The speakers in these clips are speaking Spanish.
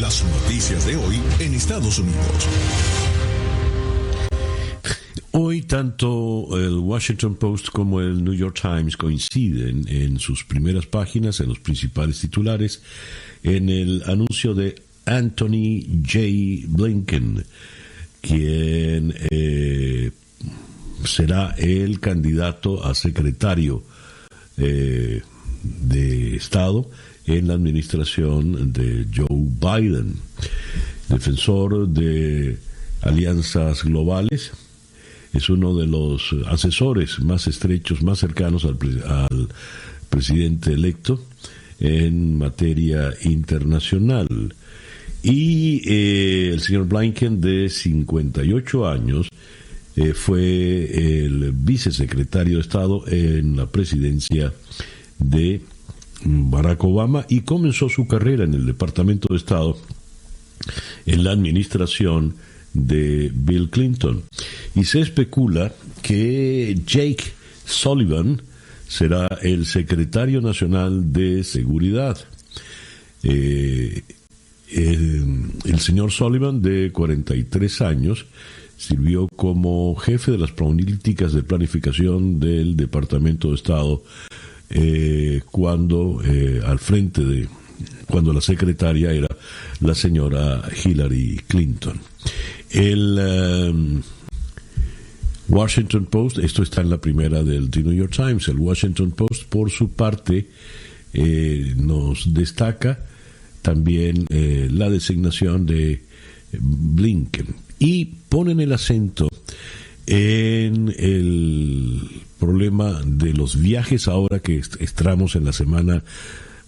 Las noticias de hoy en Estados Unidos. Hoy tanto el Washington Post como el New York Times coinciden en sus primeras páginas, en los principales titulares, en el anuncio de Anthony J. Blinken, quien será el candidato a secretario de Estado en la administración de Joe Biden, defensor de alianzas globales. Es uno de los asesores más estrechos, más cercanos al presidente electo en materia internacional. Y el señor Blinken, de 58 años, fue el vicesecretario de Estado en la presidencia de Barack Obama y comenzó su carrera en el Departamento de Estado en la administración de Bill Clinton. Y se especula que Jake Sullivan será el secretario nacional de seguridad. El señor Sullivan, de 43 años, sirvió como jefe de las políticas de planificación del Departamento de Estado cuando la secretaria era la señora Hillary Clinton. El Washington Post, esto está en la primera del The New York Times, el Washington Post por su parte nos destaca también la designación de Blinken y ponen el acento en el problema de los viajes ahora que estamos en la semana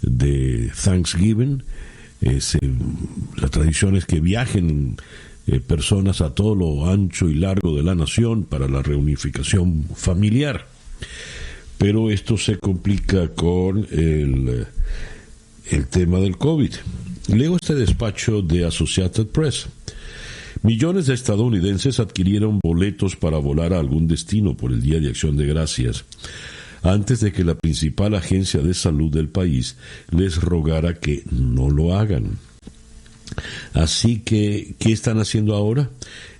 de Thanksgiving. La tradición es que viajen personas a todo lo ancho y largo de la nación para la reunificación familiar, pero esto se complica con el tema del COVID. Leo este despacho de Associated Press. Millones de estadounidenses adquirieron boletos para volar a algún destino por el Día de Acción de Gracias, antes de que la principal agencia de salud del país les rogara que no lo hagan. Así que, ¿qué están haciendo ahora?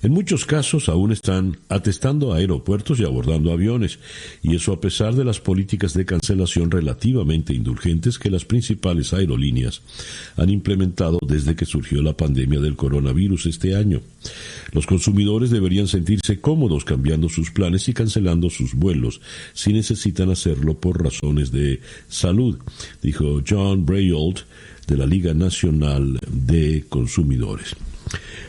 En muchos casos aún están atestando aeropuertos y abordando aviones, y eso a pesar de las políticas de cancelación relativamente indulgentes que las principales aerolíneas han implementado desde que surgió la pandemia del coronavirus este año. Los consumidores deberían sentirse cómodos cambiando sus planes y cancelando sus vuelos si necesitan hacerlo por razones de salud, dijo John Brayold, de la Liga Nacional de Consumidores.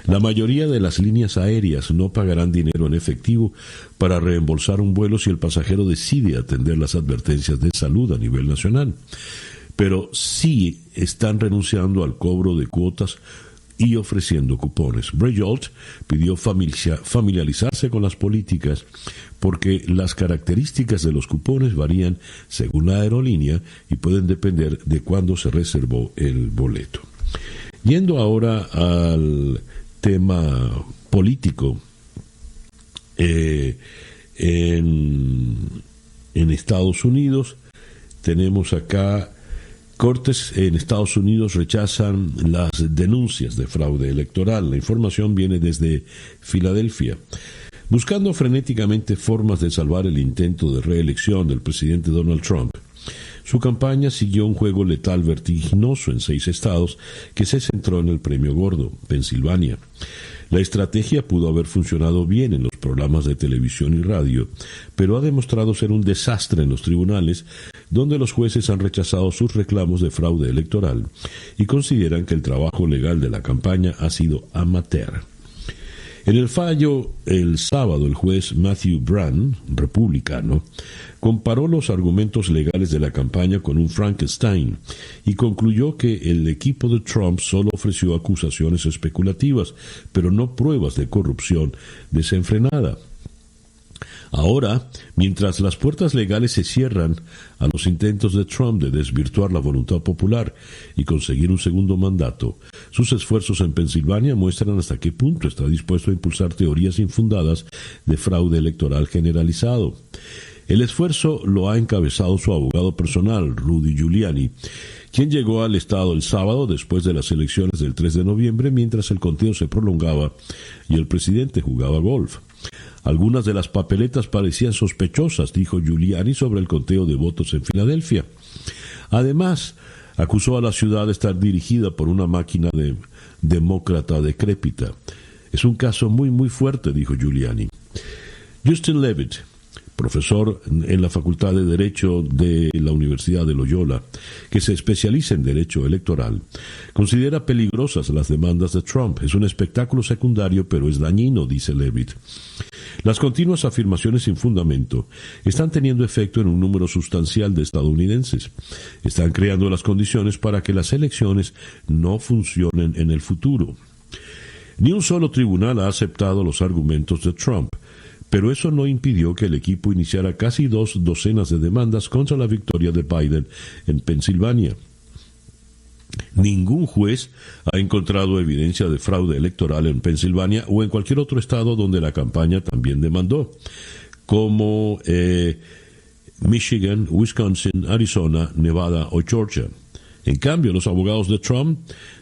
La mayoría de las líneas aéreas no pagarán dinero en efectivo para reembolsar un vuelo si el pasajero decide atender las advertencias de salud a nivel nacional, pero sí están renunciando al cobro de cuotas y ofreciendo cupones. Brayold pidió familiarizarse con las políticas porque las características de los cupones varían según la aerolínea y pueden depender de cuándo se reservó el boleto. Yendo ahora al tema político, en Estados Unidos tenemos acá: Cortes en Estados Unidos rechazan las denuncias de fraude electoral. La información viene desde Filadelfia. Buscando frenéticamente formas de salvar el intento de reelección del presidente Donald Trump, su campaña siguió un juego letal vertiginoso en 6 estados que se centró en el premio gordo, Pensilvania. La estrategia pudo haber funcionado bien en los programas de televisión y radio, pero ha demostrado ser un desastre en los tribunales, donde los jueces han rechazado sus reclamos de fraude electoral y consideran que el trabajo legal de la campaña ha sido amateur. En el fallo, el sábado, el juez Matthew Brann, republicano, comparó los argumentos legales de la campaña con un Frankenstein y concluyó que el equipo de Trump solo ofreció acusaciones especulativas, pero no pruebas de corrupción desenfrenada. Ahora, mientras las puertas legales se cierran a los intentos de Trump de desvirtuar la voluntad popular y conseguir un segundo mandato, sus esfuerzos en Pensilvania muestran hasta qué punto está dispuesto a impulsar teorías infundadas de fraude electoral generalizado. El esfuerzo lo ha encabezado su abogado personal, Rudy Giuliani, quien llegó al estado el sábado después de las elecciones del 3 de noviembre mientras el conteo se prolongaba y el presidente jugaba golf. Algunas de las papeletas parecían sospechosas, dijo Giuliani sobre el conteo de votos en Filadelfia. Además, acusó a la ciudad de estar dirigida por una máquina demócrata decrépita. Es un caso muy fuerte, dijo Giuliani. Justin Levitt, profesor en la Facultad de Derecho de la Universidad de Loyola, que se especializa en derecho electoral, considera peligrosas las demandas de Trump. Es un espectáculo secundario, pero es dañino, dice Levitt. Las continuas afirmaciones sin fundamento están teniendo efecto en un número sustancial de estadounidenses. Están creando las condiciones para que las elecciones no funcionen en el futuro. Ni un solo tribunal ha aceptado los argumentos de Trump, pero eso no impidió que el equipo iniciara casi 2 docenas de demandas contra la victoria de Biden en Pensilvania. Ningún juez ha encontrado evidencia de fraude electoral en Pensilvania o en cualquier otro estado donde la campaña también demandó, como Michigan, Wisconsin, Arizona, Nevada o Georgia. En cambio, los abogados de Trump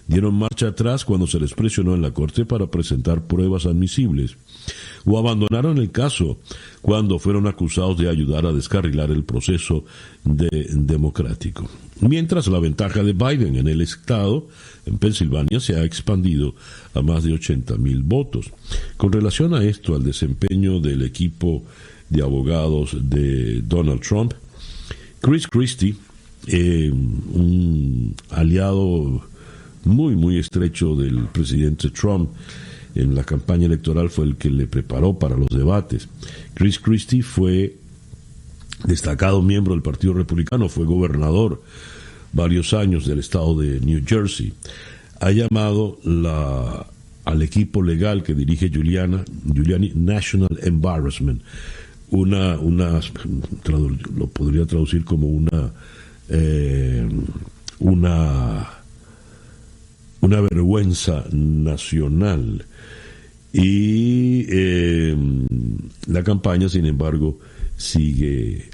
dieron marcha atrás cuando se les presionó en la corte para presentar pruebas admisibles, o abandonaron el caso cuando fueron acusados de ayudar a descarrilar el proceso democrático. Mientras, la ventaja de Biden en el estado, en Pensilvania, se ha expandido a más de 80,000 votos. Con relación a esto, al desempeño del equipo de abogados de Donald Trump, Chris Christie, un aliado muy estrecho del presidente Trump en la campaña electoral, fue el que le preparó para los debates. Chris Christie fue destacado miembro del Partido Republicano, fue gobernador varios años del estado de New Jersey. Ha llamado al equipo legal que dirige Giuliani National Embarrassment, lo podría traducir como una vergüenza nacional. Y la campaña, sin embargo, sigue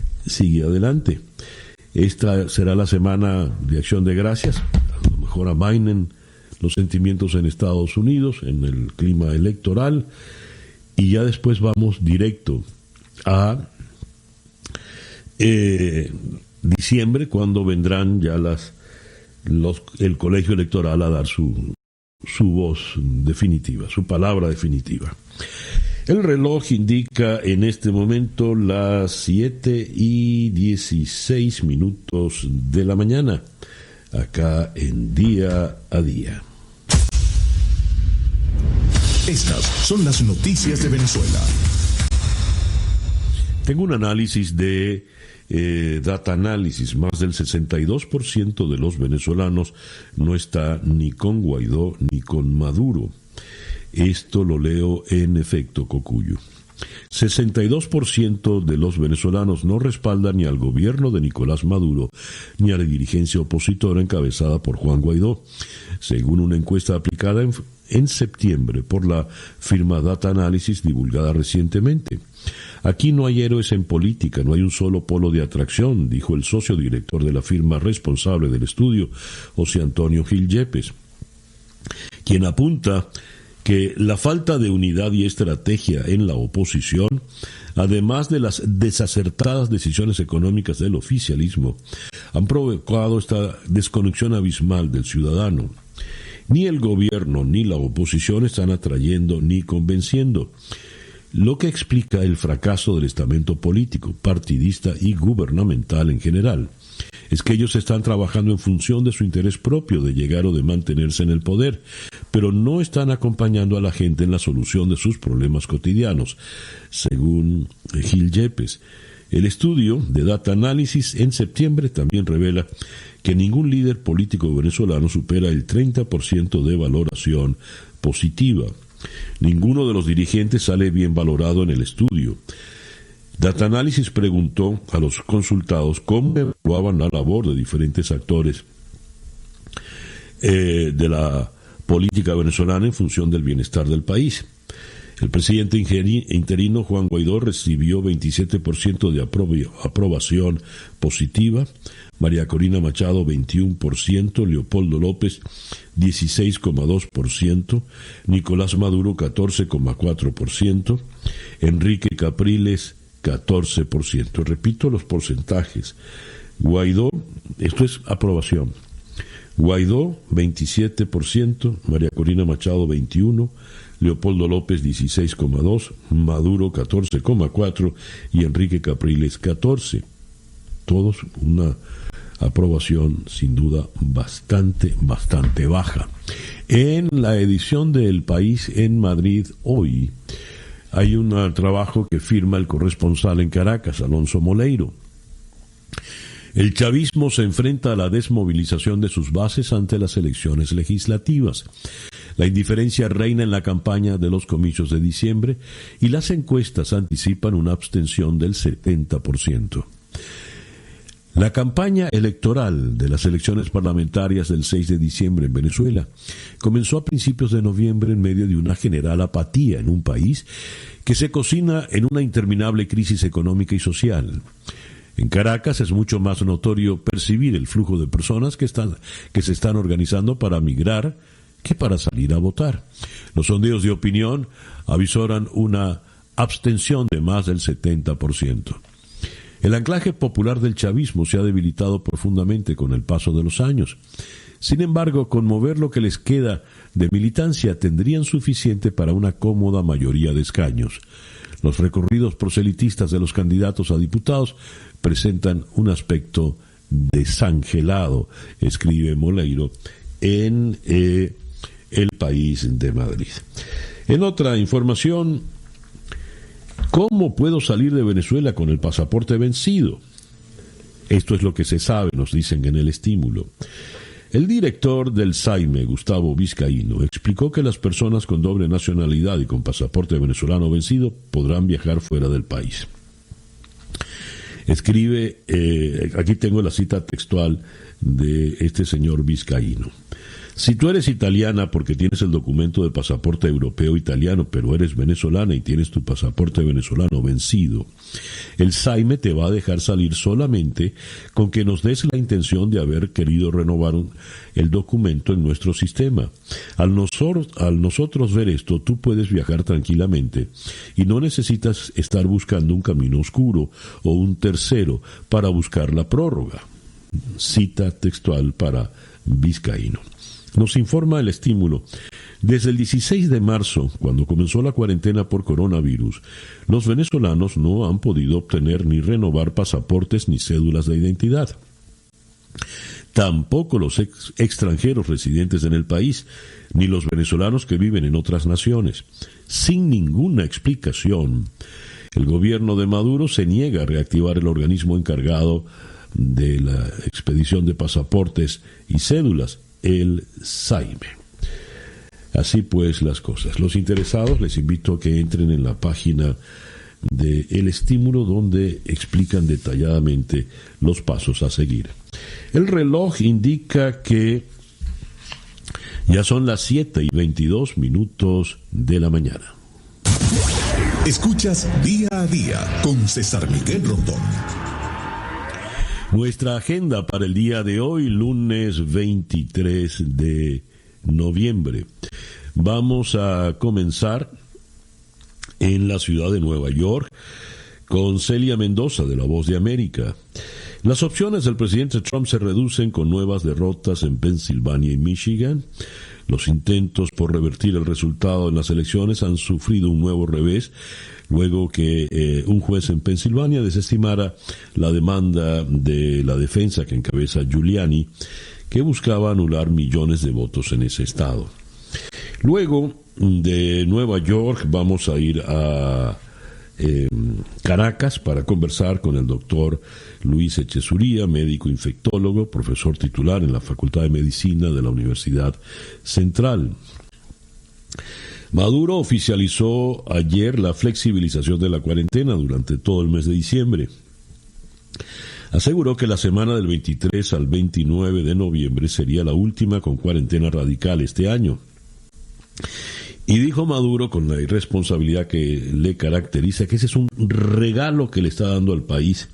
adelante. Esta será la semana de Acción de Gracias. A lo mejor amainen los sentimientos en Estados Unidos, en el clima electoral, y ya después vamos directo a diciembre, cuando vendrán ya el colegio electoral a dar su voz definitiva, su palabra definitiva. El reloj indica en este momento las 7:16 de la mañana, acá en Día a Día. Estas son las noticias de Venezuela. Tengo un análisis de Data Analysis. Más del 62% de los venezolanos no está ni con Guaidó ni con Maduro. Esto lo leo en Efecto Cocuyo. 62% de los venezolanos no respaldan ni al gobierno de Nicolás Maduro ni a la dirigencia opositora encabezada por Juan Guaidó, según una encuesta aplicada en septiembre por la firma Data Analysis divulgada recientemente. Aquí no hay héroes en política, no hay un solo polo de atracción, dijo el socio director de la firma responsable del estudio, José Antonio Gil Yepes, quien apunta que la falta de unidad y estrategia en la oposición, además de las desacertadas decisiones económicas del oficialismo, han provocado esta desconexión abismal del ciudadano. Ni el gobierno ni la oposición están atrayendo ni convenciendo, lo que explica el fracaso del estamento político, partidista y gubernamental en general. Es que ellos están trabajando en función de su interés propio de llegar o de mantenerse en el poder, pero no están acompañando a la gente en la solución de sus problemas cotidianos, según Gil Yepes. El estudio de Data Analysis en septiembre también revela que ningún líder político venezolano supera el 30% de valoración positiva. Ninguno de los dirigentes sale bien valorado en el estudio. Data Analysis preguntó a los consultados cómo evaluaban la labor de diferentes actores de la política venezolana en función del bienestar del país. El presidente interino Juan Guaidó recibió 27% de aprobación positiva, María Corina Machado 21%, Leopoldo López 16,2%, Nicolás Maduro 14,4%, Enrique Capriles 14%. Repito los porcentajes. Guaidó, esto es aprobación. Guaidó 27%, María Corina Machado 21%, Leopoldo López 16,2%, Maduro 14,4% y Enrique Capriles 14%. Todos una aprobación sin duda bastante baja. En la edición del País en Madrid hoy hay un trabajo que firma el corresponsal en Caracas, Alonso Moleiro. El chavismo se enfrenta a la desmovilización de sus bases ante las elecciones legislativas. La indiferencia reina en la campaña de los comicios de diciembre y las encuestas anticipan una abstención del 70%. La campaña electoral de las elecciones parlamentarias del 6 de diciembre en Venezuela comenzó a principios de noviembre en medio de una general apatía en un país que se cocina en una interminable crisis económica y social. En Caracas es mucho más notorio percibir el flujo de personas que se están organizando para migrar que para salir a votar. Los sondeos de opinión avisoran una abstención de más del 70%. El anclaje popular del chavismo se ha debilitado profundamente con el paso de los años. Sin embargo, con mover lo que les queda de militancia tendrían suficiente para una cómoda mayoría de escaños. Los recorridos proselitistas de los candidatos a diputados presentan un aspecto desangelado, escribe Moleiro en El País de Madrid. En otra información, ¿cómo puedo salir de Venezuela con el pasaporte vencido? Esto es lo que se sabe, nos dicen en El Estímulo. El director del SAIME, Gustavo Vizcaíno, explicó que las personas con doble nacionalidad y con pasaporte venezolano vencido podrán viajar fuera del país. Escribe, aquí tengo la cita textual de este señor Vizcaíno. Si tú eres italiana porque tienes el documento de pasaporte europeo italiano, pero eres venezolana y tienes tu pasaporte venezolano vencido, el SAIME te va a dejar salir solamente con que nos des la intención de haber querido renovar el documento en nuestro sistema. Al nosotros ver esto, tú puedes viajar tranquilamente y no necesitas estar buscando un camino oscuro o un tercero para buscar la prórroga. Cita textual para Vizcaíno. Nos informa El Estímulo. Desde el 16 de marzo, cuando comenzó la cuarentena por coronavirus, los venezolanos no han podido obtener ni renovar pasaportes ni cédulas de identidad. Tampoco los extranjeros residentes en el país, ni los venezolanos que viven en otras naciones. Sin ninguna explicación, el gobierno de Maduro se niega a reactivar el organismo encargado de la expedición de pasaportes y cédulas, el SAIME. Así pues las cosas. Los interesados les invito a que entren en la página de El Estímulo, donde explican detalladamente los pasos a seguir. El reloj indica que ya son las 7:22 de la mañana. Escuchas Día a Día con César Miguel Rondón. Nuestra agenda para el día de hoy, lunes 23 de noviembre. Vamos a comenzar en la ciudad de Nueva York con Celia Mendoza de La Voz de América. Las opciones del presidente Trump se reducen con nuevas derrotas en Pensilvania y Michigan. Los intentos por revertir el resultado en las elecciones han sufrido un nuevo revés luego que un juez en Pensilvania desestimara la demanda de la defensa que encabeza Giuliani, que buscaba anular millones de votos en ese estado. Luego de Nueva York vamos a ir a Caracas para conversar con el doctor Luis Echezuría, médico infectólogo, profesor titular en la Facultad de Medicina de la Universidad Central. Maduro oficializó ayer la flexibilización de la cuarentena durante todo el mes de diciembre. Aseguró que la semana del 23 al 29 de noviembre sería la última con cuarentena radical este año. Y dijo Maduro, con la irresponsabilidad que le caracteriza, que ese es un regalo que le está dando al país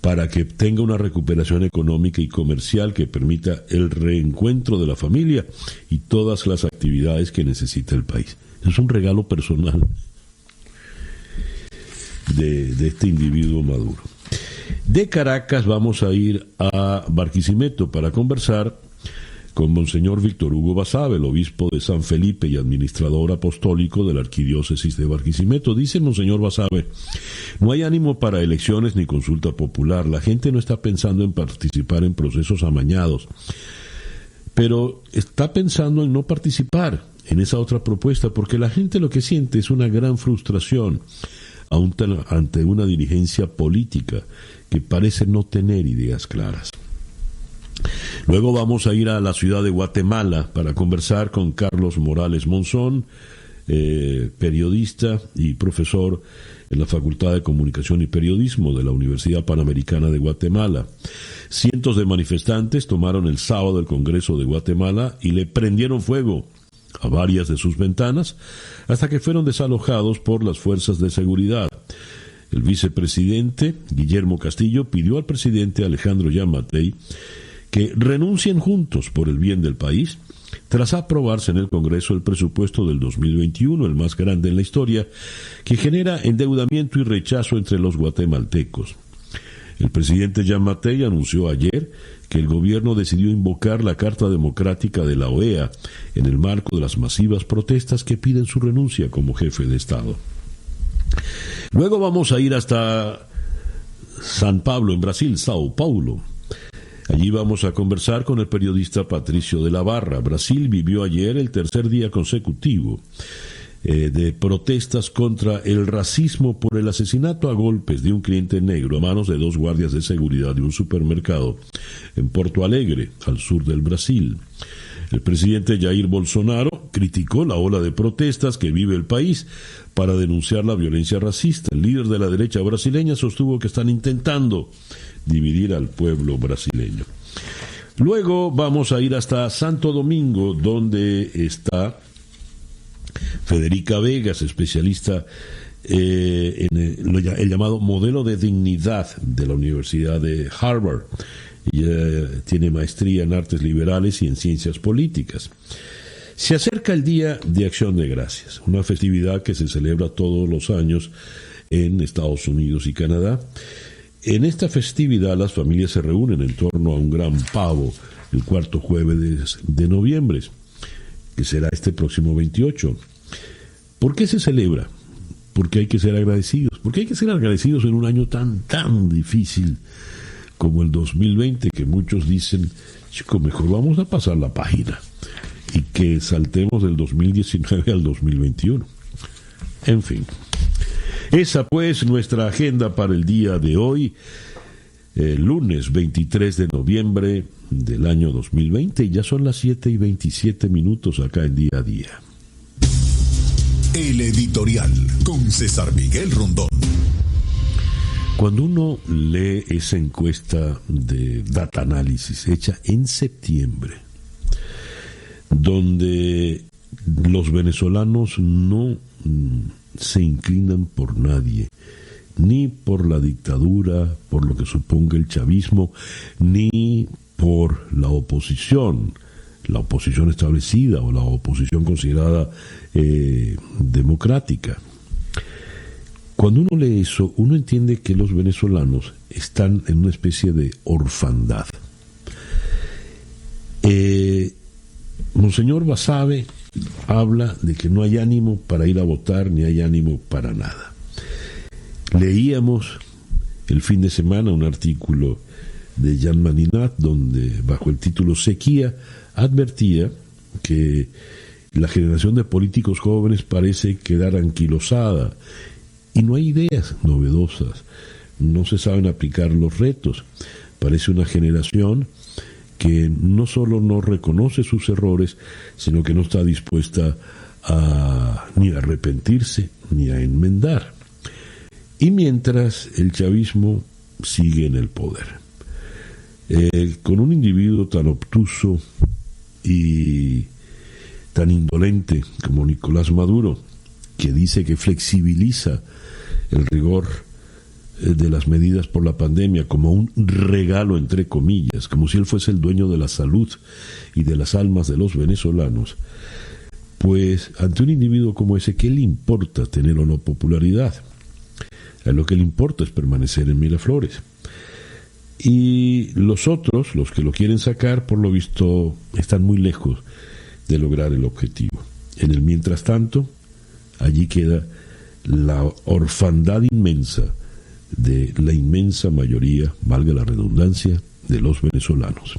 para que tenga una recuperación económica y comercial que permita el reencuentro de la familia y todas las actividades que necesita el país. Es un regalo personal de este individuo Maduro. De Caracas vamos a ir a Barquisimeto para conversar con Monseñor Víctor Hugo Basabe, el obispo de San Felipe y administrador apostólico de la Arquidiócesis de Barquisimeto. Dice Monseñor Basabe: no hay ánimo para elecciones ni consulta popular. La gente no está pensando en participar en procesos amañados, pero está pensando en no participar en esa otra propuesta, porque la gente lo que siente es una gran frustración ante una dirigencia política que parece no tener ideas claras. Luego vamos a ir a la ciudad de Guatemala para conversar con Carlos Morales Monzón, periodista y profesor en la Facultad de Comunicación y Periodismo de la Universidad Panamericana de Guatemala. Cientos de manifestantes tomaron el sábado el Congreso de Guatemala y le prendieron fuego a varias de sus ventanas hasta que fueron desalojados por las fuerzas de seguridad. El vicepresidente Guillermo Castillo pidió al presidente Alejandro Giammattei que renuncien juntos por el bien del país, tras aprobarse en el Congreso el presupuesto del 2021, el más grande en la historia, que genera endeudamiento y rechazo entre los guatemaltecos. El presidente Giammattei anunció ayer que el gobierno decidió invocar la Carta Democrática de la OEA en el marco de las masivas protestas que piden su renuncia como jefe de Estado. Luego vamos a ir hasta San Pablo, en Brasil, Sao Paulo. Allí vamos a conversar con el periodista Patricio de la Barra. Brasil vivió ayer el tercer día consecutivo de protestas contra el racismo por el asesinato a golpes de un cliente negro a manos de 2 guardias de seguridad de un supermercado en Porto Alegre, al sur del Brasil. El presidente Jair Bolsonaro criticó la ola de protestas que vive el país para denunciar la violencia racista. El líder de la derecha brasileña sostuvo que están intentando dividir al pueblo brasileño. Luego vamos a ir hasta Santo Domingo, donde está Federica Vegas, especialista en el llamado modelo de dignidad de la Universidad de Harvard. Ella tiene maestría en artes liberales y en ciencias políticas. Se acerca el Día de Acción de Gracias, una festividad que se celebra todos los años en Estados Unidos y Canadá. En esta festividad las familias se reúnen en torno a un gran pavo el cuarto jueves de noviembre, que será este próximo 28. ¿Por qué se celebra? Porque hay que ser agradecidos. Porque hay que ser agradecidos en un año tan difícil como el 2020, que muchos dicen: chico, mejor vamos a pasar la página y que saltemos del 2019 al 2021. En fin. Esa pues nuestra agenda para el día de hoy, lunes 23 de noviembre del año 2020, y ya son las 7:27 acá en Día a Día. El editorial con César Miguel Rondón. Cuando uno lee esa encuesta de Data Analysis hecha en septiembre, donde los venezolanos no se inclinan por nadie, ni por la dictadura, por lo que suponga el chavismo, ni por la oposición establecida o la oposición considerada democrática. Cuando uno lee eso, uno entiende que los venezolanos están en una especie de orfandad. Monseñor Basabe habla de que no hay ánimo para ir a votar, ni hay ánimo para nada. Leíamos el fin de semana un artículo de Jean Maninat, donde bajo el título Sequía advertía que la generación de políticos jóvenes parece quedar anquilosada y no hay ideas novedosas, no se saben aplicar los retos. Parece una generación que no solo no reconoce sus errores, sino que no está dispuesta ni a arrepentirse ni a enmendar. Y mientras el chavismo sigue en el poder, con un individuo tan obtuso y tan indolente como Nicolás Maduro, que dice que flexibiliza el rigor de las medidas por la pandemia como un regalo, entre comillas, como si él fuese el dueño de la salud y de las almas de los venezolanos, pues ante un individuo como ese, ¿qué le importa tener o no popularidad? A lo que le importa es permanecer en Miraflores. Y los otros, los que lo quieren sacar, por lo visto, están muy lejos de lograr el objetivo. En el mientras tanto, allí queda la orfandad inmensa de la inmensa mayoría, valga la redundancia, de los venezolanos.